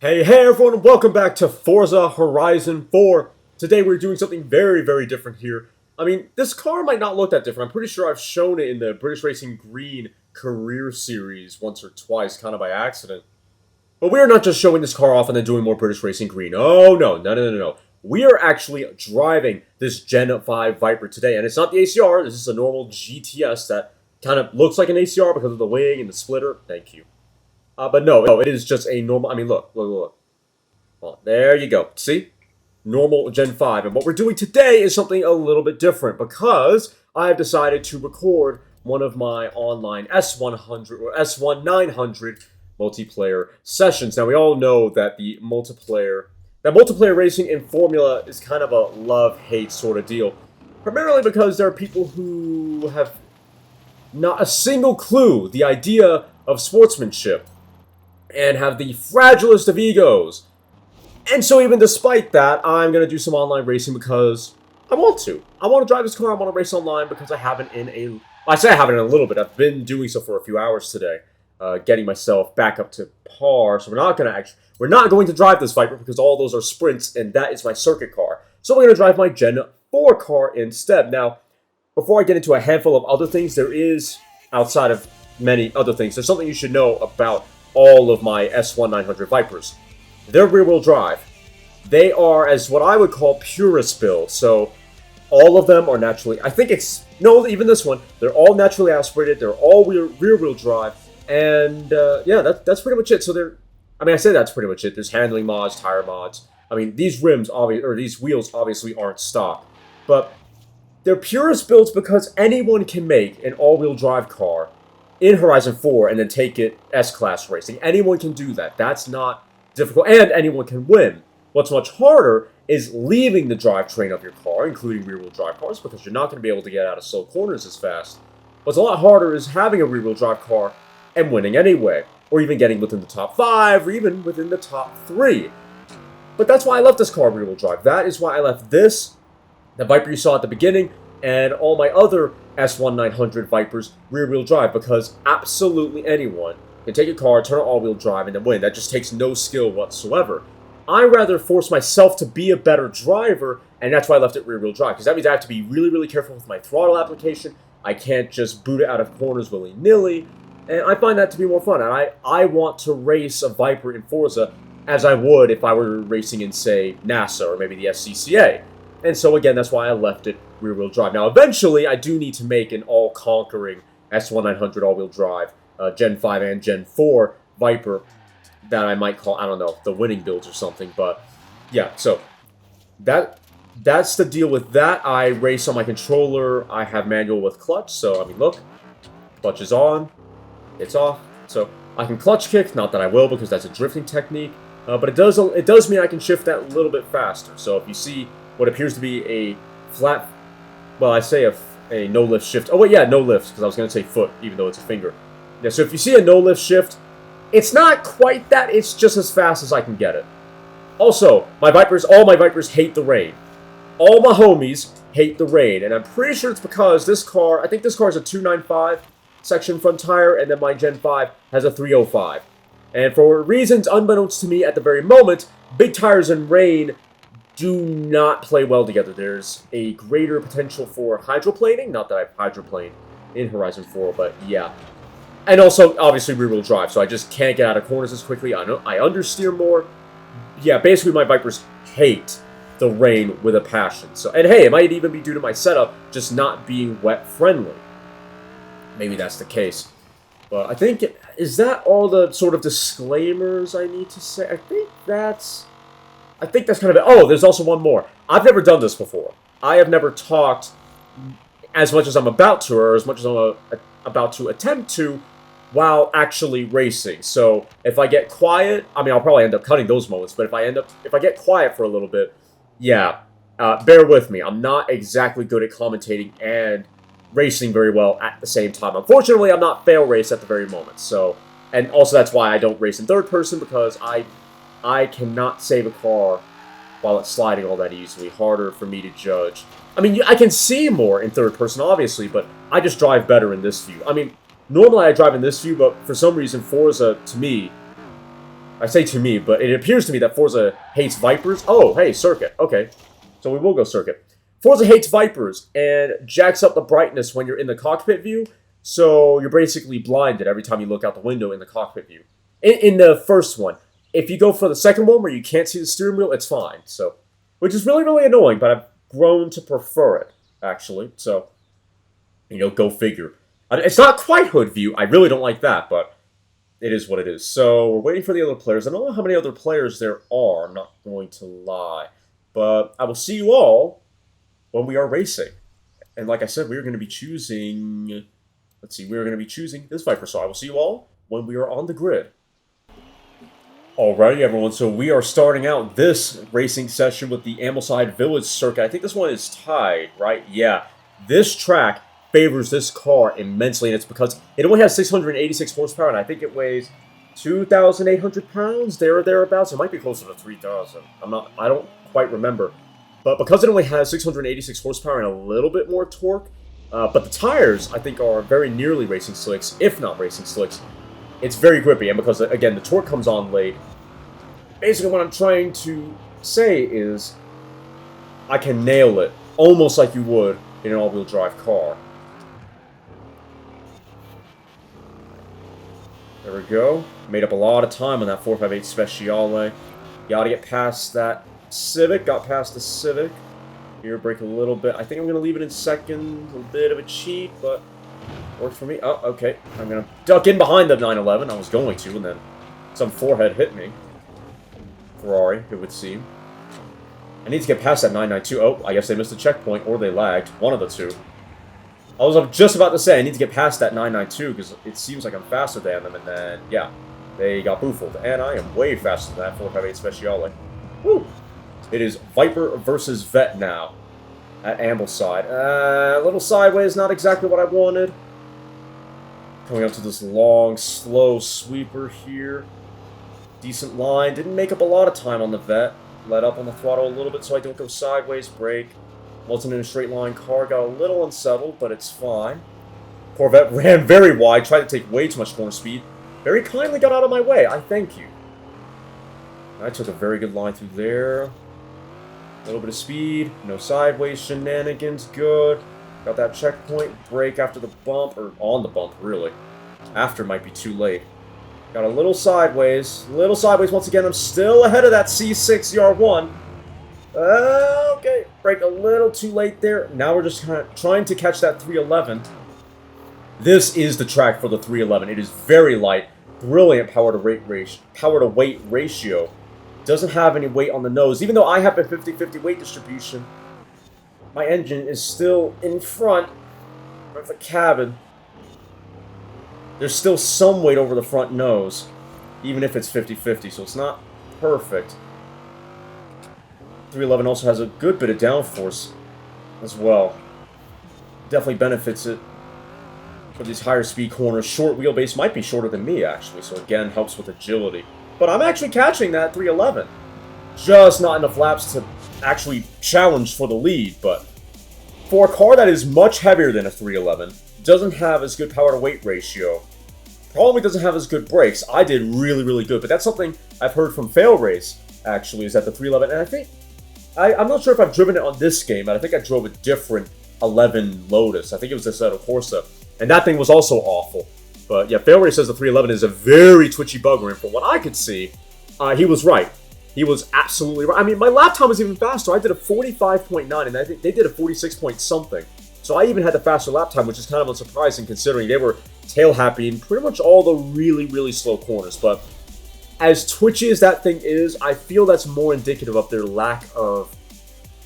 Hey everyone, and welcome back to Forza Horizon 4. Today we're doing something very different here. I mean, this car might not look that different. I'm pretty sure I've shown it in the British Racing Green Career Series once or twice, kind of by accident. But we're not just showing this car off and then doing more British Racing Green. Oh no. We are actually driving this Gen 5 Viper today, and it's not the ACR. This is a normal GTS that kind of looks like an ACR because of the wing and the splitter. Thank you. But no, it is just a normal. I mean, look. Well, there you go. See? Normal Gen 5. And what we're doing today is something a little bit different because I've decided to record one of my online S100 or S1900 multiplayer sessions. Now, we all know that multiplayer racing in Formula is kind of a love-hate sort of deal. Primarily because there are people who have not a single clue the idea of sportsmanship and have the fragilest of egos. And so even despite that, I'm going to do some online racing because I want to. I want to drive this car, I want to race online because I haven't I say I haven't in a little bit. I've been doing so for a few hours today, getting myself back up to par. So we're not going to drive this Viper because all those are sprints and that is my circuit car. So we're going to drive my Gen 4 car instead. Now, before I get into a handful of other things, there is, outside of many other things, there's something you should know about all of my S1900 Vipers. They're rear-wheel drive. They are, as what I would call, purist build. So all of them are naturally, even this one, they're all naturally aspirated. They're all rear-wheel drive. And yeah, that's pretty much it. So I say that's pretty much it. There's handling mods, tire mods. I mean, these these wheels obviously aren't stock. But they're purist builds because anyone can make an all-wheel drive car in Horizon 4 and then take it S-Class racing. Anyone can do that. That's not difficult, and anyone can win. What's much harder is leaving the drivetrain of your car, including rear-wheel drive cars, because you're not going to be able to get out of slow corners as fast. What's a lot harder is having a rear-wheel drive car and winning anyway, or even getting within the top 5, or even within the top 3. But that's why I left this car rear-wheel drive. That is why I left the Viper you saw at the beginning, and all my other S1900 Vipers rear-wheel drive, because absolutely anyone can take a car, turn it all-wheel drive, and then win. That just takes no skill whatsoever. I rather force myself to be a better driver, and that's why I left it rear-wheel drive, because that means I have to be really careful with my throttle application. I can't just boot it out of corners willy-nilly, and I find that to be more fun. And I want to race a Viper in Forza as I would if I were racing in, say, NASA or maybe the SCCA. And so, again, that's why I left it rear-wheel drive. Now, eventually, I do need to make an all-conquering S1900 all-wheel drive, Gen 5 and Gen 4 Viper that I might call, I don't know, the winning builds or something. But, yeah, so that's the deal with that. I race on my controller. I have manual with clutch. So, I mean, look, clutch is on. It's off. So, I can clutch kick. Not that I will because that's a drifting technique. But it does mean I can shift that a little bit faster. So, if you see what appears to be a flat, well, I say a no-lift shift. Oh, wait, yeah, no lift, because I was going to say foot, even though it's a finger. Yeah, so if you see a no-lift shift, it's not quite that, it's just as fast as I can get it. Also, all my Vipers hate the rain. All my homies hate the rain, and I'm pretty sure it's because I think this car is a 295 section front tire, and then my Gen 5 has a 305. And for reasons unbeknownst to me at the very moment, big tires and rain do not play well together. There's a greater potential for hydroplaning. Not that I've hydroplaned in Horizon 4, but yeah. And also, obviously, rear-wheel drive, so I just can't get out of corners as quickly. I understeer more. Yeah, basically, my Vipers hate the rain with a passion. So, and hey, it might even be due to my setup just not being wet-friendly. Maybe that's the case. But I think, is that all the sort of disclaimers I need to say? I think that's kind of it. Oh, there's also one more. I've never done this before. I have never talked as much as I'm about to, or as much as I'm about to attempt to, while actually racing. So if I get quiet, I mean, I'll probably end up cutting those moments, but if I get quiet for a little bit, yeah, bear with me. I'm not exactly good at commentating and racing very well at the same time. Unfortunately, I'm not fail race at the very moment. So, and also that's why I don't race in third person, because I cannot save a car while it's sliding all that easily. Harder for me to judge. I mean, I can see more in third person, obviously, but I just drive better in this view. I mean, normally I drive in this view, but for some reason, Forza, to me, I say to me, but it appears to me that Forza hates Vipers. Oh, hey, Circuit. Okay. So we will go Circuit. Forza hates Vipers and jacks up the brightness when you're in the cockpit view. So you're basically blinded every time you look out the window in the cockpit view. In the first one. If you go for the second one where you can't see the steering wheel, it's fine. So, which is really, really annoying, but I've grown to prefer it, actually. So, go figure. It's not quite hood view. I really don't like that, but it is what it is. So, we're waiting for the other players. I don't know how many other players there are. I'm not going to lie. But I will see you all when we are racing. And like I said, we are going to be choosing... Let's see, we are going to be choosing this Viper. So I will see you all when we are on the grid. Alrighty, everyone. So we are starting out this racing session with the Ambleside Village Circuit. I think this one is tied, right? Yeah. This track favors this car immensely, and it's because it only has 686 horsepower, and I think it weighs 2,800 pounds, there or thereabouts. It might be closer to 3,000. I don't quite remember. But because it only has 686 horsepower and a little bit more torque, but the tires, I think, are very nearly racing slicks, if not racing slicks. It's very grippy, and because, again, the torque comes on late, basically what I'm trying to say is I can nail it, almost like you would in an all-wheel drive car. There we go. Made up a lot of time on that 458 Speciale. Gotta get past that Civic. Got past the Civic. Here, brake a little bit. I think I'm going to leave it in second. A bit of a cheat, but works for me. Oh, okay. I'm going to duck in behind the 911. I was going to, and then some forehead hit me. Ferrari, it would seem. I need to get past that 992. Oh, I guess they missed a checkpoint, or they lagged. One of the two. I was just about to say, I need to get past that 992, because it seems like I'm faster than them, and then, yeah, they got boofled. And I am way faster than that 458 Speciale. Woo! It is Viper versus Vet now at Ambleside. A little sideways, not exactly what I wanted. Coming up to this long, slow sweeper here. Decent line. Didn't make up a lot of time on the Vet. Let up on the throttle a little bit so I don't go sideways. Brake. Wasn't in a straight line car. Got a little unsettled, but it's fine. Corvette ran very wide. Tried to take way too much corner speed. Very kindly got out of my way. I thank you. I took a very good line through there. A little bit of speed. No sideways shenanigans. Good. Got that checkpoint. Brake after the bump. Or on the bump, really. After might be too late. Got a little sideways. Little sideways once again. I'm still ahead of that C6 CR1. Okay. Brake a little too late there. Now we're just kind of trying to catch that 311. This is the track for the 311. It is very light. Brilliant power to weight ratio. Doesn't have any weight on the nose. Even though I have a 50-50 weight distribution, my engine is still in front of the cabin. There's still some weight over the front nose, even if it's 50-50, so it's not perfect. 311 also has a good bit of downforce as well. Definitely benefits it for these higher speed corners. Short wheelbase might be shorter than me, actually, so again, helps with agility. But I'm actually catching that 311. Just not enough laps to actually challenge for the lead, but for a car that is much heavier than a 311, doesn't have as good power to weight ratio, probably doesn't have as good brakes. I did really, really good, but that's something I've heard from Fail Race, actually, is that the 311, and I think, I'm not sure if I've driven it on this game, but I think I drove a different 11 Lotus. I think it was the Assetto Corsa, and that thing was also awful. But yeah, Fail Race says the 311 is a very twitchy bugger, and from what I could see, he was right. He was absolutely right. I mean, my lap time was even faster. I did a 45.9, and I think they did a 46 point something. So I even had the faster lap time, which is kind of unsurprising considering they were tail happy in pretty much all the really, really slow corners. But as twitchy as that thing is, I feel that's more indicative of their lack of,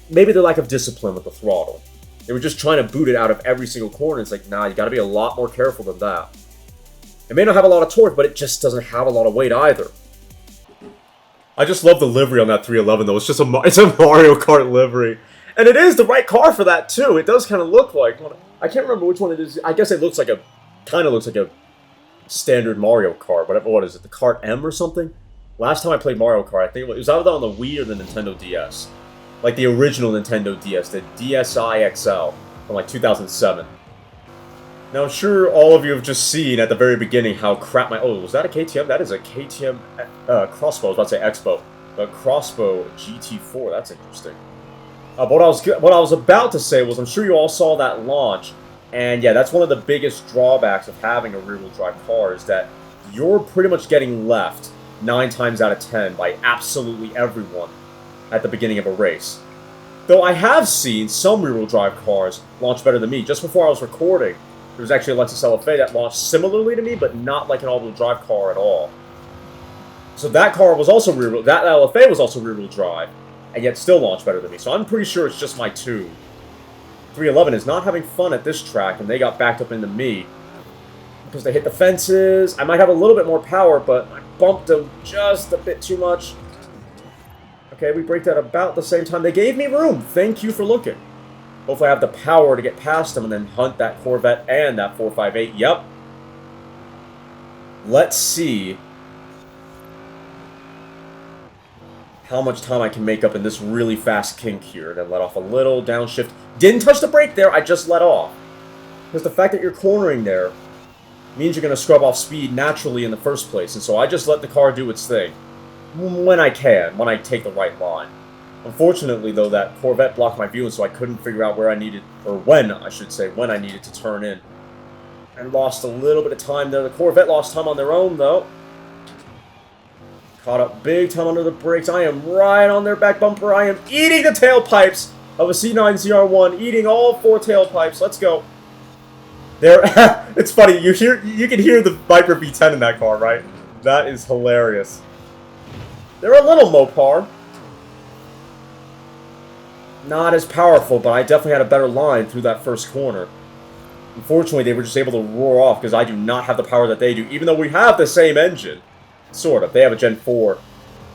maybe their lack of discipline with the throttle. They were just trying to boot it out of every single corner. It's like, nah, you got to be a lot more careful than that. It may not have a lot of torque, but it just doesn't have a lot of weight either. I just love the livery on that 311, though. It's just it's a Mario Kart livery. And it is the right car for that, too. It does kind of look like... I can't remember which one it is. I guess it looks like a... kind of looks like a standard Mario Kart. What is it? The Kart M or something? Last time I played Mario Kart, I think it was either on the Wii or the Nintendo DS. Like the original Nintendo DS, the DSi XL from like 2007. Now, I'm sure all of you have just seen at the very beginning how crap my... Oh, was that a KTM? That is a KTM crossbow. I was about to say Expo. But crossbow GT4. That's interesting. But what I was about to say was I'm sure you all saw that launch. And yeah, that's one of the biggest drawbacks of having a rear-wheel drive car is that you're pretty much getting left 9 times out of 10 by absolutely everyone at the beginning of a race. Though I have seen some rear-wheel drive cars launch better than me. Just before I was recording, there was actually a Lexus LFA that launched similarly to me, but not like an all-wheel drive car at all. So that car was also rear-wheel... That LFA was also rear-wheel drive, and yet still launched better than me. So I'm pretty sure it's just my tune. 311 is not having fun at this track, and they got backed up into me. Because they hit the fences. I might have a little bit more power, but I bumped them just a bit too much. Okay, we braked at about the same time. They gave me room. Thank you for looking. Hopefully I have the power to get past them and then hunt that Corvette and that 458. Yep. Let's see how much time I can make up in this really fast kink here. Then let off a little downshift. Didn't touch the brake there. I just let off. Because the fact that you're cornering there means you're going to scrub off speed naturally in the first place. And so I just let the car do its thing. When I can. When I take the right line. Unfortunately, though, that Corvette blocked my view, and so I couldn't figure out where I needed, or when, I should say, when I needed to turn in. And lost a little bit of time there. The Corvette lost time on their own, though. Caught up big time under the brakes. I am right on their back bumper. I am eating the tailpipes of a C9 ZR1, eating all 4 tailpipes. Let's go. There, it's funny. You can hear the Viper V10 in that car, right? That is hilarious. They're a little Mopar. Not as powerful, but I definitely had a better line through that first corner. Unfortunately, they were just able to roar off because I do not have the power that they do, even though we have the same engine. Sort of. They have a Gen 4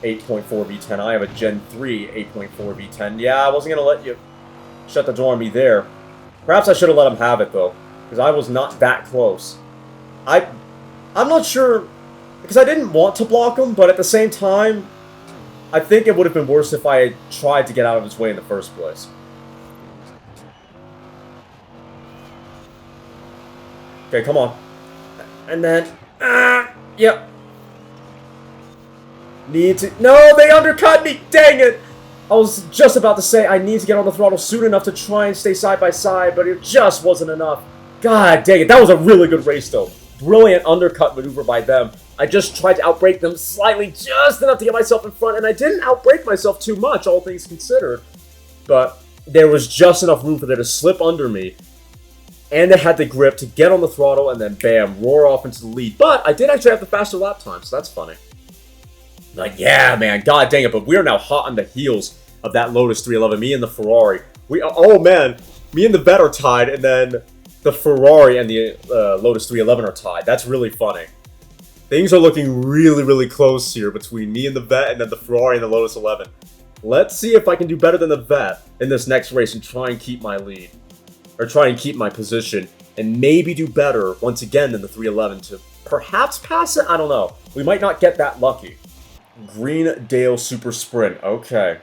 8.4 V10. I have a Gen 3 8.4 V10. Yeah, I wasn't going to let you shut the door on me there. Perhaps I should have let them have it, though, because I was not that close. I'm not sure, because I didn't want to block him, but at the same time, I think it would have been worse if I had tried to get out of his way in the first place. Okay, come on. And then... yep. Need to... No, they undercut me! Dang it! I was just about to say I need to get on the throttle soon enough to try and stay side by side, but it just wasn't enough. God dang it, that was a really good race, though. Brilliant undercut maneuver by them. I just tried to outbrake them slightly, just enough to get myself in front, and I didn't outbrake myself too much, all things considered. But there was just enough room for them to slip under me, and they had the grip to get on the throttle, and then bam, roar off into the lead. But I did actually have the faster lap time, so that's funny. Like, yeah, man, god dang it, but we are now hot on the heels of that Lotus 311, me and the Ferrari. Oh man, me and the Vet are tied, and then the Ferrari and the Lotus 311 are tied. That's really funny. Things are looking really, really close here between me and the Vet and then the Ferrari and the Lotus 11. Let's see if I can do better than the Vet in this next race and try and keep my lead. Or try and keep my position. And maybe do better, once again, than the 311 to perhaps pass it? I don't know. We might not get that lucky. Greendale Super Sprint. Okay.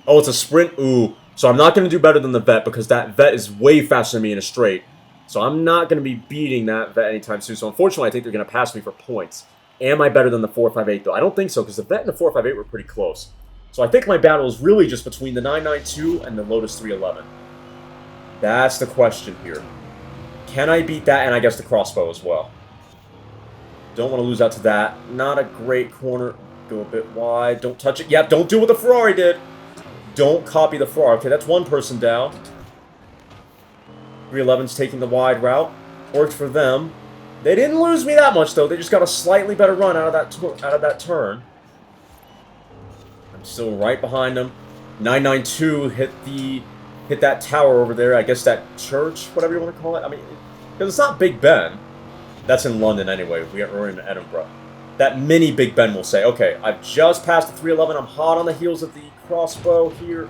Oh, it's a sprint? Ooh. So I'm not going to do better than the Vet because that Vet is way faster than me in a straight. So I'm not going to be beating that Vet anytime soon. So unfortunately, I think they're going to pass me for points. Am I better than the 458 though? I don't think so because the Vet and the 458 were pretty close. So I think my battle is really just between the 992 and the Lotus 311. That's the question here. Can I beat that and I guess the crossbow as well? Don't want to lose out to that. Not a great corner. Go a bit wide. Don't touch it. Yeah, don't do what the Ferrari did. Don't copy the Ferrari. Okay, that's one person down. 311's taking the wide route. Worked for them. They didn't lose me that much, though. They just got a slightly better run out of that turn. I'm still right behind them. 992 hit that tower over there. I guess that church, whatever you want to call it. I mean, because it's not Big Ben. That's in London anyway. We're in Edinburgh. That mini Big Ben will say, okay, I've just passed the 311. I'm hot on the heels of the crossbow here.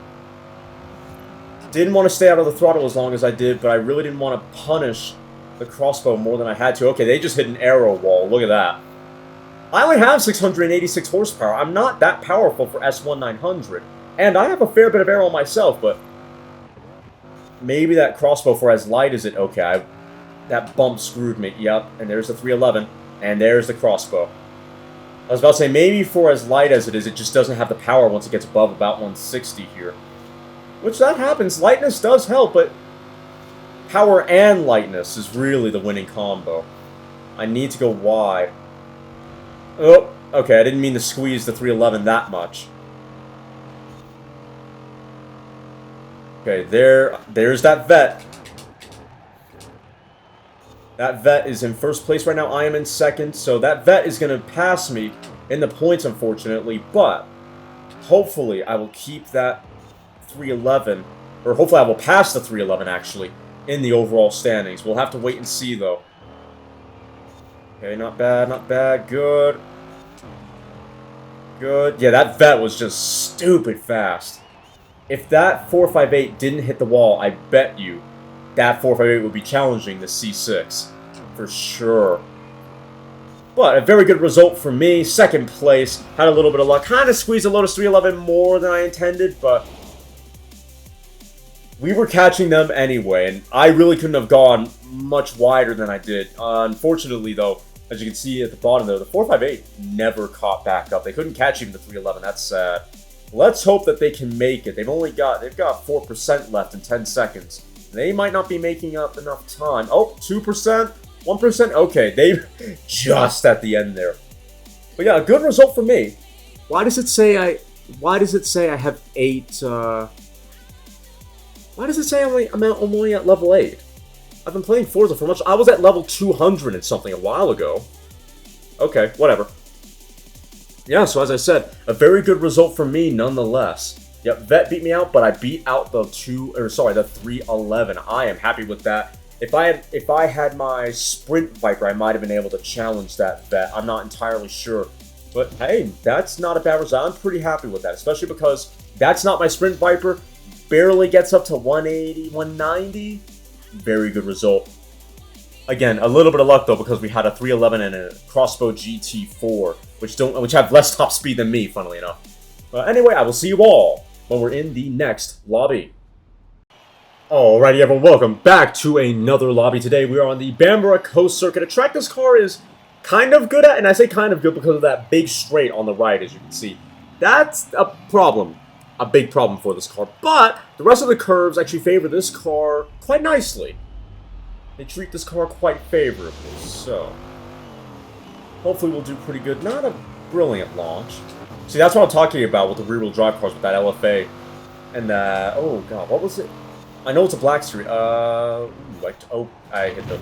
Didn't want to stay out of the throttle as long as I did, but I really didn't want to punish the crossbow more than I had to. Okay, they just hit an arrow wall. Look at that. I only have 686 horsepower. I'm not that powerful for S1900. And I have a fair bit of aero myself, but maybe that crossbow for as light as it... Okay, that bump screwed me. Yep, and there's the 311. And there's the crossbow. I was about to say, maybe for as light as it is, it just doesn't have the power once it gets above about 160 here. Which, that happens. Lightness does help, but power and lightness is really the winning combo. I need to go wide. Oh, okay, I didn't mean to squeeze the 311 that much. Okay, there's that vet. That vet is in first place right now. I am in second, so that vet is going to pass me in the points, unfortunately, but hopefully I will keep that 311, or hopefully I will pass the 311, actually, in the overall standings. We'll have to wait and see, though. Okay, not bad, good. Good. Yeah, that vet was just stupid fast. If that 458 didn't hit the wall, I bet you that 458 would be challenging the C6, for sure. But a very good result for me. Second place. Had a little bit of luck. Kind of squeezed a Lotus 311 more than I intended, but we were catching them anyway, and I really couldn't have gone much wider than I did. Unfortunately, though, as you can see at the bottom there, the 458 never caught back up. They couldn't catch even the 311. That's sad. Let's hope that they can make it. They've got 4% left in 10 seconds. They might not be making up enough time. Oh, 2%? 1%? Okay, they just at the end there. But yeah, a good result for me. Why does it say I have 8, why does it say I'm only at level 8? I've been playing Forza for much. I was at level 200 and something a while ago. Okay, whatever. Yeah, so as I said, a very good result for me nonetheless. Yep, Vet beat me out, but I beat out the 311. I am happy with that. If I had my Sprint Viper, I might have been able to challenge that Vet. I'm not entirely sure. But hey, that's not a bad result. I'm pretty happy with that, especially because that's not my Sprint Viper. Barely gets up to 180, 190. Very good result. Again, a little bit of luck though, because we had a 311 and a Crossbow GT4, which have less top speed than me, funnily enough. But anyway, I will see you all when we're in the next lobby. Alrighty everyone, welcome back to another lobby. Today we are on the Bambara Coast Circuit, a track this car is kind of good at, and I say kind of good because of that big straight on the right, as you can see. That's a problem, a big problem for this car, but the rest of the curves actually favor this car quite nicely. They treat this car quite favorably, so hopefully we'll do pretty good. Not a brilliant launch. See, that's what I'm talking about with the rear-wheel drive cars, with that LFA. And that... Oh, God, what was it? I know it's a black street. I hit the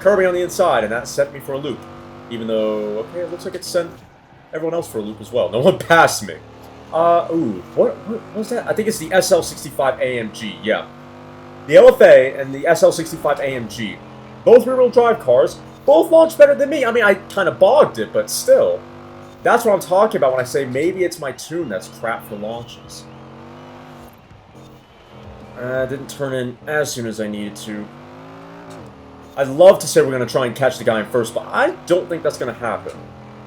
curbing on the inside, and that sent me for a loop. Even though, okay, it looks like it sent everyone else for a loop as well. No one passed me. What was that? I think it's the SL65 AMG, yeah. The LFA and the SL65 AMG. Both rear-wheel drive cars. Both launched better than me. I mean, I kind of bogged it, but still. That's what I'm talking about when I say maybe it's my tune that's crap for launches. Didn't turn in as soon as I needed to. I'd love to say we're going to try and catch the guy in first, but I don't think that's going to happen.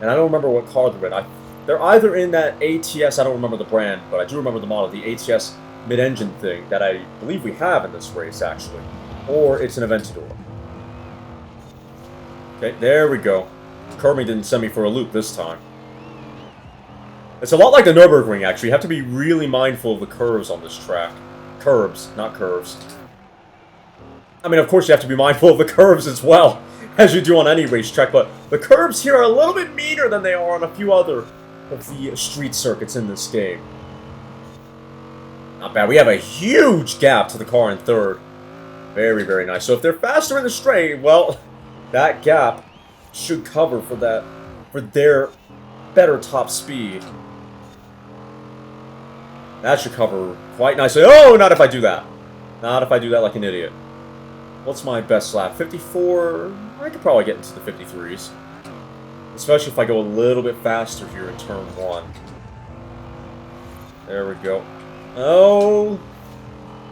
And I don't remember what car they're in. They're either in that ATS, I don't remember the brand, but I do remember the model, the ATS mid-engine thing that I believe we have in this race, actually. Or it's an Aventador. Okay, there we go. Kermie didn't send me for a loop this time. It's a lot like the Nürburgring, actually. You have to be really mindful of the curves on this track. Curbs, not curves. I mean, of course you have to be mindful of the curves as well, as you do on any racetrack, but the curves here are a little bit meaner than they are on a few other of the street circuits in this game. Not bad. We have a huge gap to the car in third. Very, very nice. So if they're faster in the straight, well, that gap should cover for their better top speed. That should cover quite nicely. Oh, not if I do that. Not if I do that like an idiot. What's my best lap? 54? I could probably get into the 53s. Especially if I go a little bit faster here in turn 1. There we go. Oh!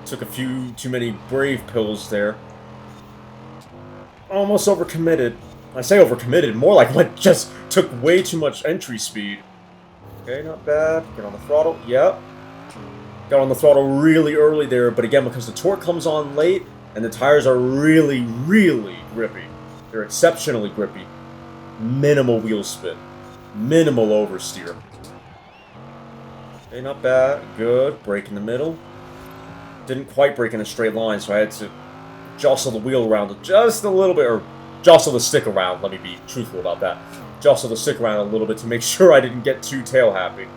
Took a few too many brave pills there. Almost overcommitted. I say overcommitted, more like what just took way too much entry speed. Okay, not bad. Get on the throttle. Yep. Got on the throttle really early there, but again, because the torque comes on late, and the tires are really, really grippy. They're exceptionally grippy. Minimal wheel spin. Minimal oversteer. Okay, not bad. Good. Brake in the middle. Didn't quite brake in a straight line, so I had to jostle the wheel around just a little bit, or jostle the stick around, let me be truthful about that. Jostle the stick around a little bit to make sure I didn't get too tail happy.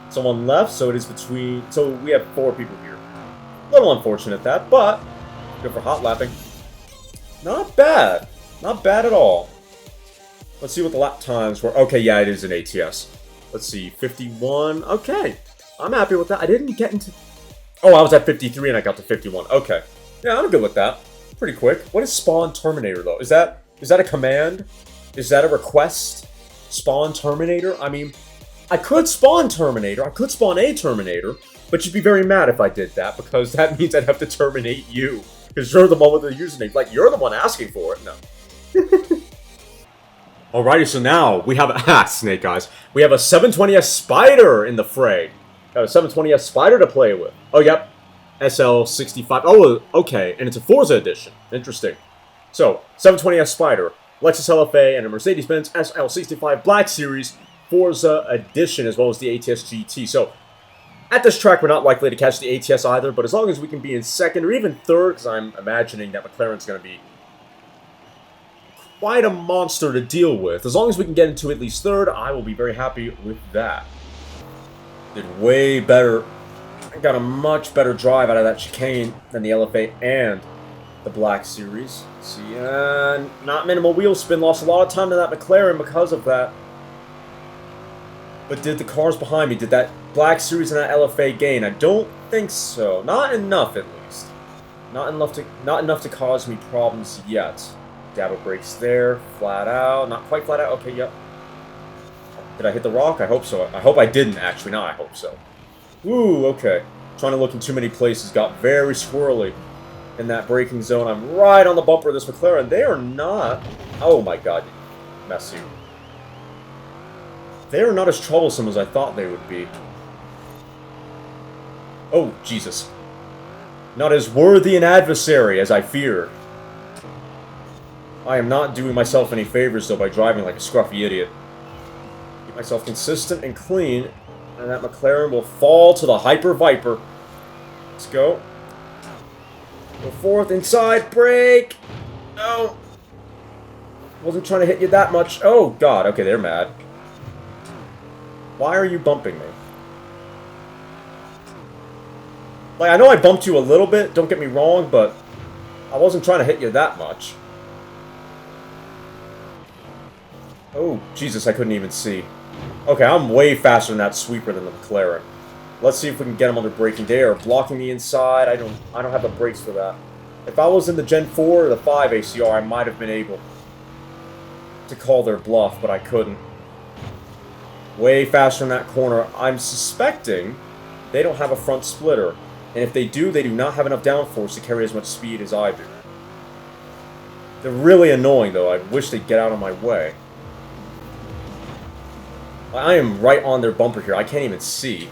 Someone left, so it is between, so we have 4 people here. A little unfortunate that, but good for hot lapping. Not bad. Not bad at all. Let's see what the lap times were. Okay, yeah, it is an ATS. Let's see, 51. Okay, I'm happy with that. I didn't get into... Oh, I was at 53 and I got to 51. Okay. Yeah, I'm good with that. Pretty quick. What is spawn Terminator, though? Is that a command? Is that a request? Spawn Terminator? I mean, I could spawn Terminator. I could spawn a Terminator. But you'd be very mad if I did that, because that means I'd have to terminate you. Because you're the one with the username. Like, you're the one asking for it. No. Alrighty, so now we have Snake Eyes. We have a 720S Spider in the fray. Got a 720S Spider to play with. Oh, yep. SL65. Oh, okay. And it's a Forza edition. Interesting. So, 720S Spider, Lexus LFA, and a Mercedes-Benz SL65 Black Series Forza edition, as well as the ATS GT. So, at this track, we're not likely to catch the ATS either, but as long as we can be in second or even third, because I'm imagining that McLaren's going to be quite a monster to deal with. As long as we can get into at least third, I will be very happy with that. Did way better. I got a much better drive out of that chicane than the LFA and the Black Series. See, not minimal wheel spin. Lost a lot of time to that McLaren because of that. But did the cars behind me, did that Black Series and that LFA gain? I don't think so. Not enough, at least. Not enough to cause me problems yet. Dab brakes there, flat out. Not quite flat out. Okay, yep. Did I hit the rock? I hope so. I hope I didn't, actually. No, I hope so. Ooh, okay. Trying to look in too many places. Got very squirrely in that braking zone. I'm right on the bumper of this McLaren. They are not... Oh, my God. Messy. They are not as troublesome as I thought they would be. Oh, Jesus. Not as worthy an adversary as I feared. I am not doing myself any favors, though, by driving like a scruffy idiot. Keep myself consistent and clean, and that McLaren will fall to the Hyper Viper. Let's go. Go forth, inside, brake! No! Wasn't trying to hit you that much. Oh, God. Okay, they're mad. Why are you bumping me? Like, I know I bumped you a little bit, don't get me wrong, but I wasn't trying to hit you that much. Oh, Jesus, I couldn't even see. Okay, I'm way faster than that sweeper than the McLaren. Let's see if we can get them under braking. They are blocking the inside. I don't have the brakes for that. If I was in the Gen 4 or the 5 ACR, I might have been able to call their bluff, but I couldn't. Way faster in that corner. I'm suspecting they don't have a front splitter. And if they do not have enough downforce to carry as much speed as I do. They're really annoying, though. I wish they'd get out of my way. I am right on their bumper here. I can't even see.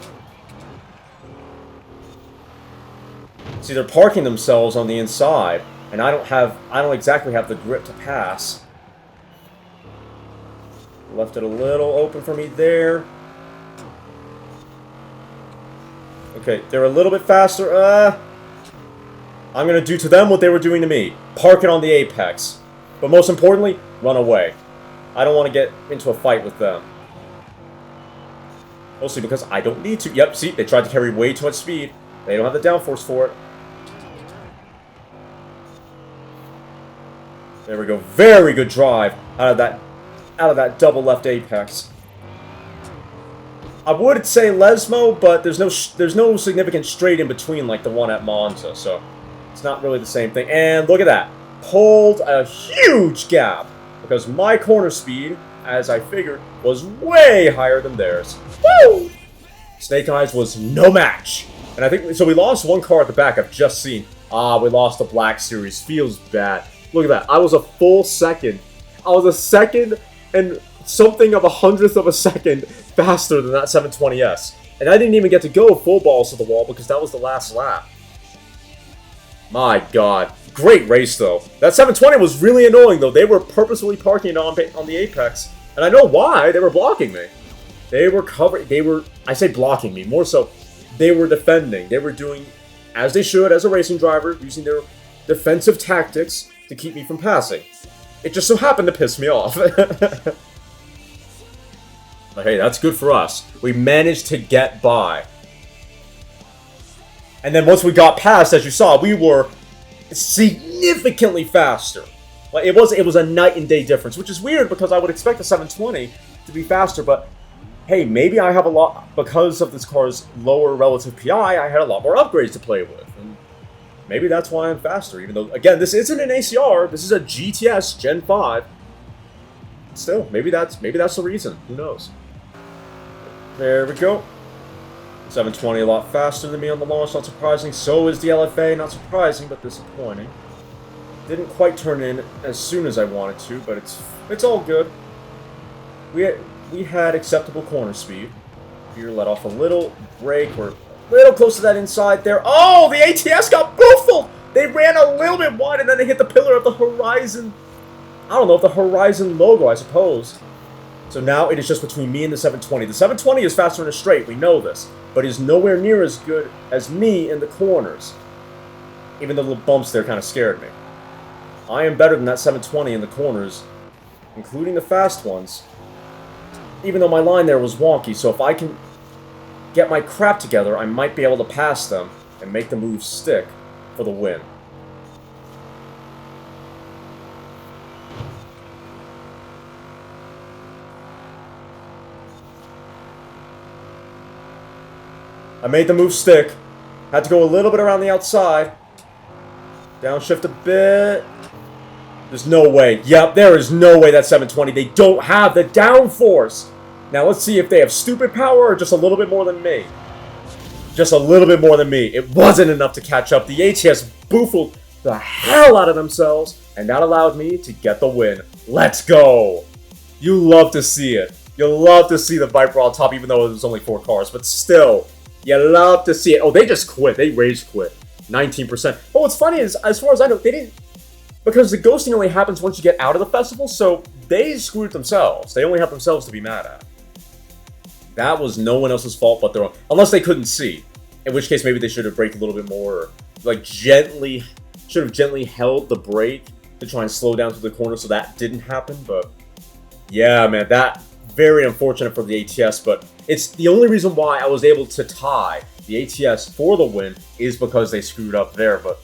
See, they're parking themselves on the inside, and I don't exactly have the grip to pass. Left it a little open for me there. Okay, they're a little bit faster. I'm going to do to them what they were doing to me. Park it on the apex. But most importantly, run away. I don't want to get into a fight with them. Mostly because I don't need to. Yep, see, they tried to carry way too much speed. They don't have the downforce for it. There we go. Very good drive out of that double left apex. I would say Lesmo, but there's no significant straight in between like the one at Monza, so it's not really the same thing. And look at that. Pulled a huge gap because my corner speed, as I figured, was way higher than theirs. Woo! Snake Eyes was no match. And I think, so we lost one car at the back I've just seen. Ah, we lost the Black Series. Feels bad. Look at that. I was a full second. I was a second and something of a hundredth of a second faster than that 720S. And I didn't even get to go full balls to the wall because that was the last lap. My god. Great race, though. That 720 was really annoying, though. They were purposefully parking it on the apex. And I know why. They were blocking me. They were covering... I say blocking me. More so, they were defending. They were doing, as they should, as a racing driver, using their defensive tactics to keep me from passing. It just so happened to piss me off. But hey, that's good for us. We managed to get by. And then once we got past, as you saw, we were significantly faster. Like it was a night and day difference, which is weird because I would expect the 720 to be faster, but hey, maybe I have a lot, because of this car's lower relative PI, I had a lot more upgrades to play with. And maybe that's why I'm faster, even though, again, this isn't an ACR, this is a GTS Gen 5. Still, maybe that's the reason. Who knows? There we go. 720 a lot faster than me on the launch, not surprising. So is the LFA, not surprising, but disappointing. Didn't quite turn in as soon as I wanted to, but it's all good. We had acceptable corner speed. Here, let off a little brake. We're a little close to that inside there. Oh, the ATS got boofled! They ran a little bit wide, and then they hit the pillar of the Horizon. I don't know, the Horizon logo, I suppose. So now it is just between me and the 720. The 720 is faster in a straight, we know this, but is nowhere near as good as me in the corners. Even the little bumps there kind of scared me. I am better than that 720 in the corners, including the fast ones. Even though my line there was wonky, so if I can get my crap together, I might be able to pass them and make the move stick for the win. I made the move stick. Had to go a little bit around the outside. Downshift a bit. There's no way. Yep, there is no way that 720. They don't have the downforce. Now let's see if they have stupid power or just a little bit more than me. Just a little bit more than me. It wasn't enough to catch up. The ATS boofled the hell out of themselves, and that allowed me to get the win. Let's go. You love to see it. You love to see the Viper on top, even though it was only 4 cars, but still. You love to see it. Oh, they just quit. They rage quit. 19%. But what's funny is, as far as I know, they didn't... Because the ghosting only happens once you get out of the festival, so they screwed themselves. They only have themselves to be mad at. That was no one else's fault but their own. Unless they couldn't see. In which case, maybe they should have braked a little bit more. Or, like, gently... Should have gently held the brake to try and slow down to the corner so that didn't happen, but... Yeah, man, that... Very unfortunate for the ATS, but it's the only reason why I was able to tie the ATS for the win is because they screwed up there, but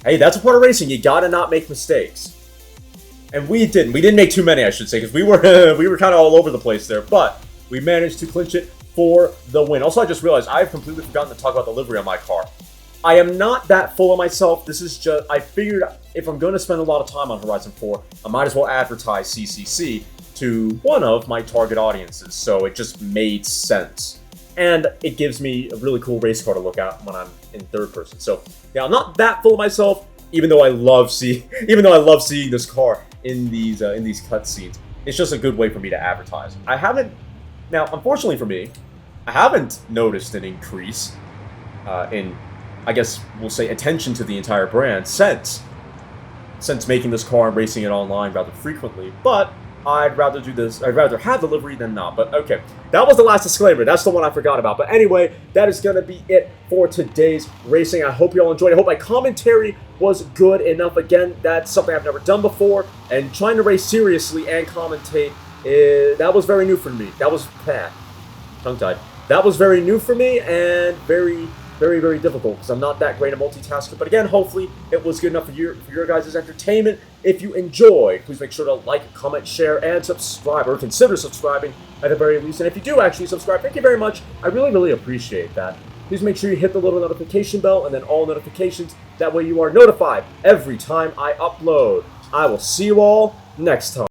hey, that's a part of racing. You gotta not make mistakes. And we didn't. We didn't make too many, I should say, because we were we were kind of all over the place there, but we managed to clinch it for the win. Also, I just realized I've completely forgotten to talk about the livery on my car. I am not that full of myself. This is just, I figured if I'm going to spend a lot of time on Horizon 4, I might as well advertise CCC to one of my target audiences, so it just made sense. And it gives me a really cool race car to look at when I'm in third person. So yeah, I'm not that full of myself, even though I love seeing this car in these cutscenes. It's just a good way for me to advertise. Now, unfortunately for me, I haven't noticed an increase in, I guess we'll say, attention to the entire brand since making this car and racing it online rather frequently, but I'd rather do this. I'd rather have the livery than not. But okay, that was the last disclaimer. That's the one I forgot about. But anyway, that is going to be it for today's racing. I hope you all enjoyed. I hope my commentary was good enough. Again, that's something I've never done before. And trying to race seriously and commentate, that was very new for me. That was tongue-tied. That was very new for me and very, very, very difficult because I'm not that great a multitasker. But again, hopefully it was good enough for your guys' entertainment. If you enjoyed, please make sure to like, comment, share, and subscribe, or consider subscribing at the very least. And if you do actually subscribe, thank you very much. I really, really appreciate that. Please make sure you hit the little notification bell and then all notifications. That way you are notified every time I upload. I will see you all next time.